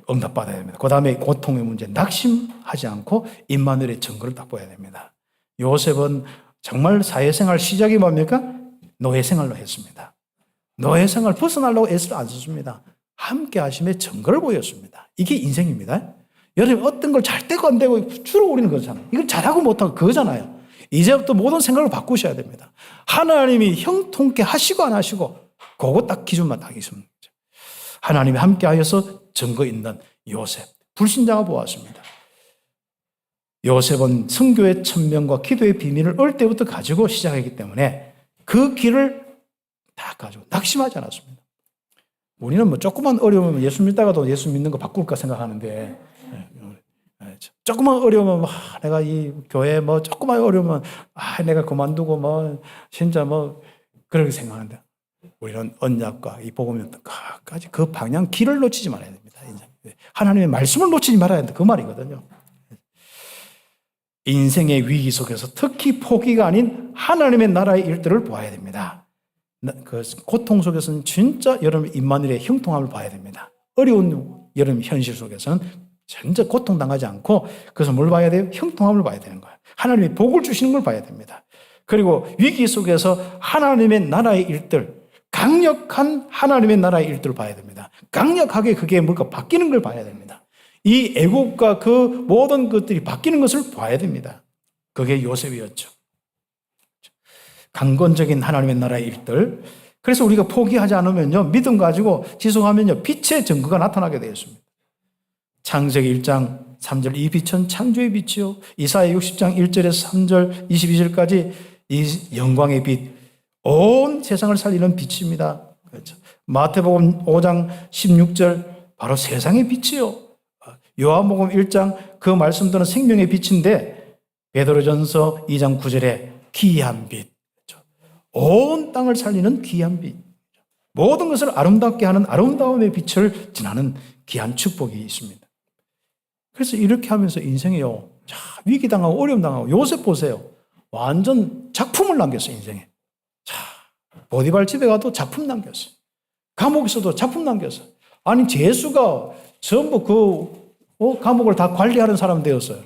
응답받아야 됩니다. 그 다음에 고통의 문제, 낙심하지 않고 임마누엘의 증거를 딱 보여야 됩니다. 요셉은 정말 사회생활 시작이 뭡니까? 노예생활로 했습니다. 노예생활 벗어나려고 애를 안 썼습니다. 함께 하심의 증거를 보였습니다. 이게 인생입니다. 여러분 어떤 걸 잘 되고 안 되고 주로 우리는 그렇잖아요. 이걸 잘하고 못하고 그거잖아요. 이제부터 모든 생각을 바꾸셔야 됩니다. 하나님이 형통케 하시고 안 하시고 그거 딱 기준만 딱 있습니다. 하나님이 함께 하여서 증거 있는 요셉, 불신자가 보았습니다. 요셉은 선교의 천명과 기도의 비밀을 어릴 때부터 가지고 시작했기 때문에 그 길을 다 가지고 낙심하지 않았습니다. 우리는 뭐 조그만 어려우면 예수 믿다가도 예수 믿는 거 바꿀까 생각하는데, 조그만 어려우면 내가 이 교회 뭐 조그만 어려우면 내가 그만두고 뭐 진짜 뭐 그렇게 생각하는데, 우리는 언약과 이 복음의 끝까지 그 방향 길을 놓치지 말아야 됩니다. 하나님의 말씀을 놓치지 말아야 된다. 그 말이거든요. 인생의 위기 속에서 특히 포기가 아닌 하나님의 나라의 일들을 보아야 됩니다. 그 고통 속에서는 진짜 여러분 임마누엘의 형통함을 봐야 됩니다. 어려운 여러분 현실 속에서는 진짜 고통당하지 않고 그래서 뭘 봐야 돼요? 형통함을 봐야 되는 거예요. 하나님이 복을 주시는 걸 봐야 됩니다. 그리고 위기 속에서 하나님의 나라의 일들, 강력한 하나님의 나라의 일들을 봐야 됩니다. 강력하게 그게 뭔가 바뀌는 걸 봐야 됩니다. 이 애국과 그 모든 것들이 바뀌는 것을 봐야 됩니다. 그게 요셉이었죠. 강건적인 하나님의 나라의 일들. 그래서 우리가 포기하지 않으면요, 믿음 가지고 지속하면요, 빛의 증거가 나타나게 되었습니다. 창세기 1장 3절, 이 빛은 창조의 빛이요. 이사야 60장 1절에서 3절, 22절까지 이 영광의 빛, 온 세상을 살리는 빛입니다. 그렇죠. 마태복음 5장 16절, 바로 세상의 빛이요. 요한복음 1장 그 말씀들은 생명의 빛인데, 베드로전서 2장 9절에 귀한 빛, 그렇죠. 온 땅을 살리는 귀한 빛, 모든 것을 아름답게 하는 아름다움의 빛을 지나는 귀한 축복이 있습니다. 그래서 이렇게 하면서 인생이요, 자, 위기당하고 어려움당하고, 요셉 보세요. 완전 작품을 남겼어요, 인생에. 자, 보디발 집에 가도 작품 남겼어요. 감옥에서도 작품 남겼어요. 아니, 제수가 전부 감옥을 다 관리하는 사람 되었어요.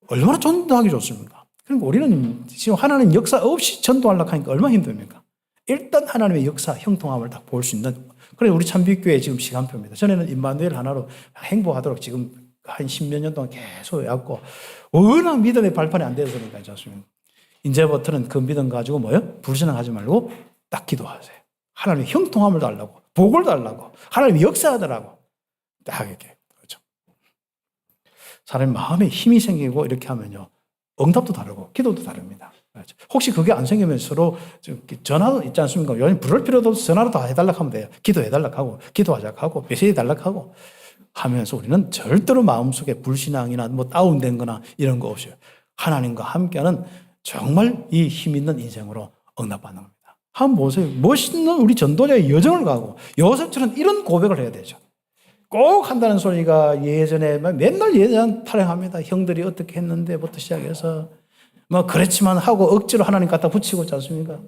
얼마나 전도하기 좋습니까? 그러니까 우리는 지금 하나님 역사 없이 전도하려고 하니까 얼마나 힘듭니까? 일단 하나님의 역사, 형통함을 딱 볼 수 있는, 그래, 우리 참빛교회 지금 시간표입니다. 전에는 임마누엘 하나로 행복하도록 지금 한 10몇 년 동안 계속 해왔고, 워낙 믿음의 발판이 안 돼서 그러니까, 좋습니다. 이제부터는 그 믿음 가지고 불신앙하지 말고 딱 기도하세요. 하나님의 형통함을 달라고, 복을 달라고, 하나님의 역사하더라고. 딱 이렇게. 그렇죠. 사람의 마음에 힘이 생기고 이렇게 하면요, 응답도 다르고, 기도도 다릅니다. 그렇죠. 혹시 그게 안 생기면 서로 전화도 있지 않습니까? 요즘 부를 필요도 없어. 전화로 다 해달라고 하면 돼요. 기도해달라고 하고, 기도하자고 하고, 메시지 달라고 하고 하면서 우리는 절대로 마음속에 불신앙이나 다운된 거나 이런 거 없어요. 하나님과 함께하는 정말 이 힘 있는 인생으로 응답받는 겁니다. 한번 보세요. 멋있는 우리 전도자의 여정을 가고, 요셉처럼 이런 고백을 해야 되죠. 꼭 한다는 소리가 예전에 맨날 예전 타령합니다. 형들이 어떻게 했는데부터 시작해서 그렇지만 하고 억지로 하나님 갖다 붙이고 있지 않습니까?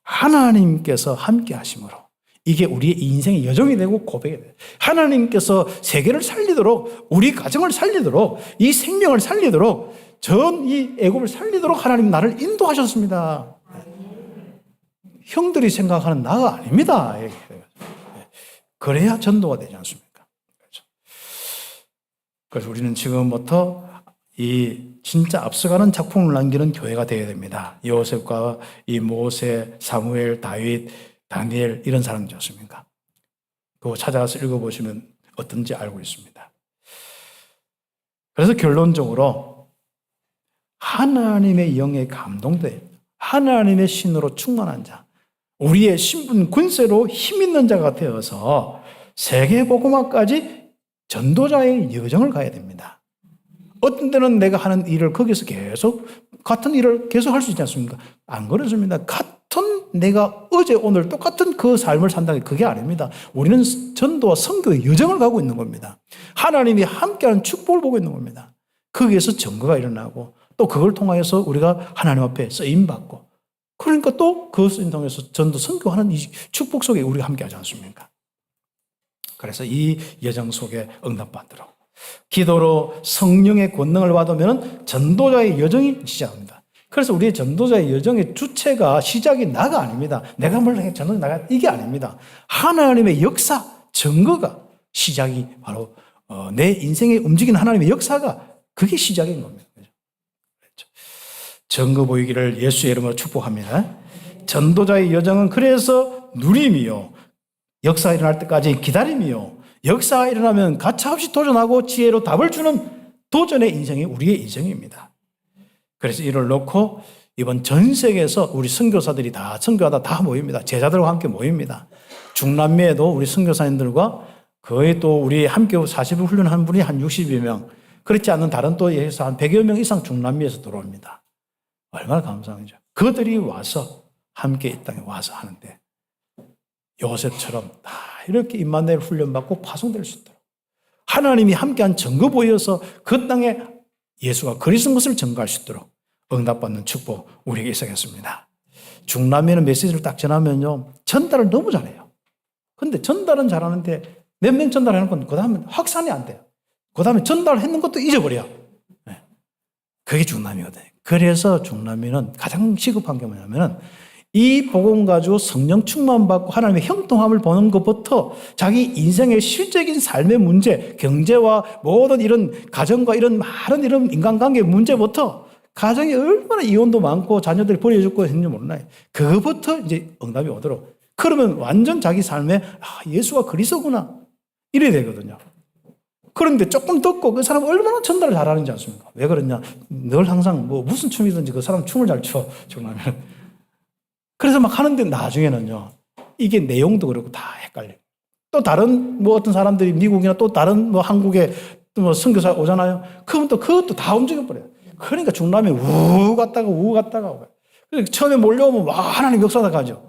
하나님께서 함께 하심으로 이게 우리의 인생의 여정이 되고 고백이 돼요. 하나님께서 세계를 살리도록, 우리 가정을 살리도록, 이 생명을 살리도록, 전 이 애굽을 살리도록 하나님 나를 인도하셨습니다. 형들이 생각하는 나가 아닙니다. 그래야 전도가 되지 않습니까? 그래서 우리는 지금부터 이 진짜 앞서가는 작품을 남기는 교회가 되어야 됩니다. 요셉과 이 모세, 사무엘, 다윗, 다니엘 이런 사람들이었습니까? 그거 찾아가서 읽어보시면 어떤지 알고 있습니다. 그래서 결론적으로 하나님의 영에 감동돼 하나님의 신으로 충만한 자, 우리의 신분 군세로 힘 있는 자가 되어서 세계복음화까지 전도자의 여정을 가야 됩니다. 어떤 때는 내가 하는 일을 거기서 계속 같은 일을 계속 할 수 있지 않습니까? 안 그렇습니다. 같은 내가 어제 오늘 똑같은 그 삶을 산다는 게 그게 아닙니다. 우리는 전도와 선교의 여정을 가고 있는 겁니다. 하나님이 함께하는 축복을 보고 있는 겁니다. 거기에서 증거가 일어나고 또 그걸 통하여서 우리가 하나님 앞에 쓰임받고, 그러니까 또 그것을 통해서 전도 선교하는 이 축복 속에 우리가 함께하지 않습니까? 그래서 이 여정 속에 응답받도록 기도로 성령의 권능을 받으면 전도자의 여정이 시작합니다. 그래서 우리의 전도자의 여정의 주체가 시작이 나가 아닙니다. 내가 뭘 해, 저는 나가, 이게 아닙니다. 하나님의 역사, 증거가 시작이 바로 내 인생에 움직이는 하나님의 역사가 그게 시작인 겁니다. 그렇죠. 증거 보이기를 예수의 이름으로 축복합니다. 전도자의 여정은 그래서 누림이요, 역사 일어날 때까지 기다림이요, 역사가 일어나면 가차없이 도전하고 지혜로 답을 주는 도전의 인생이 우리의 인생입니다. 그래서 이를 놓고 이번 전 세계에서 우리 선교사들이 다 선교하다 다 모입니다. 제자들과 함께 모입니다. 중남미에도 우리 선교사님들과 거의 또 우리 함께 40일 훈련한 분이 한 60여 명, 그렇지 않은 다른 또 예에서 한 100여 명 이상 중남미에서 들어옵니다. 얼마나 감사하죠. 그들이 와서 함께 이 땅에 와서 하는데 요셉처럼 다 이렇게 임마누엘 훈련받고 파송될 수 있도록 하나님이 함께한 증거 보여서 그 땅에 예수가 그리스도인 것을 증거할 수 있도록 응답받는 축복 우리에게 있어야겠습니다. 중남미는 메시지를 딱 전하면요, 전달을 너무 잘해요. 근데 전달은 잘하는데 몇 명 전달해놓고 그 다음에 확산이 안 돼요. 그 다음에 전달했는 것도 잊어버려요. 그게 중남미거든요. 그래서 중남미는 가장 시급한 게 뭐냐면 이 복음 가지고 성령 충만받고 하나님의 형통함을 보는 것부터 자기 인생의 실적인 삶의 문제, 경제와 모든 이런 가정과 이런 많은 이런 인간관계 문제부터 가정이 얼마나 이혼도 많고 자녀들이 버려졌고 했는지 몰라요. 그것부터 이제 응답이 오도록. 그러면 완전 자기 삶에 예수가 그리스도구나 이래야 되거든요. 그런데 조금 듣고 그 사람 얼마나 전달을 잘하는지 않습니까? 왜 그러냐? 늘 항상 뭐 무슨 춤이든지 그 사람 춤을 잘 춰. 정말. 그래서 막 하는데 나중에는요. 이게 내용도 그렇고 다 헷갈려요. 또 다른 뭐 어떤 사람들이 미국이나 또 다른 뭐 한국에 또 뭐 선교사 오잖아요. 그러면 또 그것도 다 움직여버려요. 그러니까 중남미 우 갔다가 우 갔다가 오고. 처음에 몰려오면 와 하나님 역사다 가죠.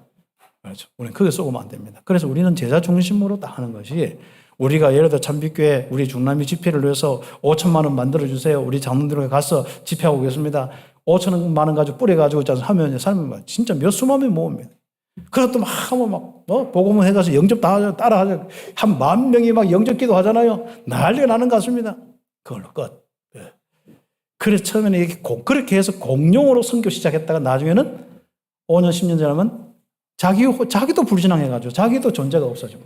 그렇죠. 우리는 그게 쏘면 안 됩니다. 그래서 우리는 제자 중심으로 딱 하는 것이 우리가 예를 들어 참빛교회 우리 중남미 집회를 위해서 5천만 원 만들어주세요. 우리 장로들에게 가서 집회하고 오겠습니다. 5천만 원 가지고 뿌려가지고 하면 사람이 진짜 몇 수만 명 모읍니다. 그것도 막 하면 막 복음을 해가서 영접 다 하죠. 따라 하죠. 한 10,000명이 막 영접 기도 하잖아요. 난리가 나는 것 같습니다. 그걸로 끝. 그래서 처음에는 이렇게 그렇게 해서 공용으로 선교 시작했다가 나중에는 5년, 10년 지나면 자기도 불신앙해가지고 자기도 존재가 없어지고.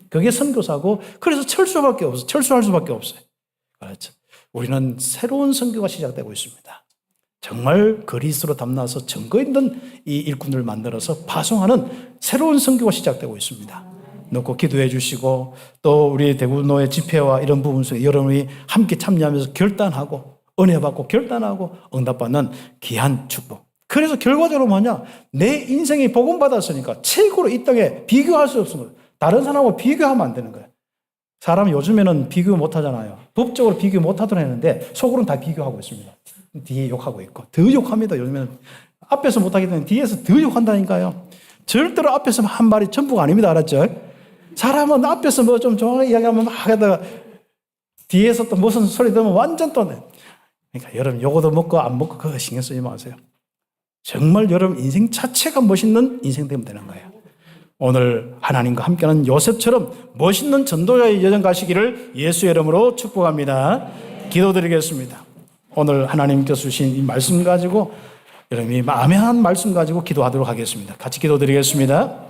그게 선교사고 그래서 철수할 수밖에 없어요. 그렇죠. 우리는 새로운 선교가 시작되고 있습니다. 정말 그리스도로 담나서 증거 있는 이 일꾼을 만들어서 파송하는 새로운 선교가 시작되고 있습니다. 놓고 기도해 주시고 또 우리 대구노회 집회와 이런 부분 속에 여러분이 함께 참여하면서 결단하고 은혜 받고 결단하고 응답받는 귀한 축복. 그래서 결과적으로 뭐냐? 내 인생이 복음 받았으니까 최고로 이 땅에 비교할 수 없는 거예요. 다른 사람하고 비교하면 안 되는 거예요. 사람은 요즘에는 비교 못 하잖아요. 법적으로 비교 못 하도록 했는데 속으로는 다 비교하고 있습니다. 뒤에 욕하고 있고. 더 욕합니다. 요즘에는. 앞에서 못하기 때문에 뒤에서 더 욕한다니까요. 절대로 앞에서 한 말이 전부가 아닙니다. 알았죠? 사람은 앞에서 뭐 좀 좋아하게 이야기하면 막 하다가 뒤에서 또 무슨 소리 들으면 완전 또. 그러니까 여러분 요거도 먹고 안 먹고 그거 신경 쓰지 마세요. 정말 여러분 인생 자체가 멋있는 인생 되면 되는 거예요. 오늘 하나님과 함께하는 요셉처럼 멋있는 전도자의 여정 가시기를 예수의 이름으로 축복합니다. 기도드리겠습니다. 오늘 하나님께서 주신 이 말씀 가지고 여러분이 마음에 한 말씀 가지고 기도하도록 하겠습니다. 같이 기도드리겠습니다.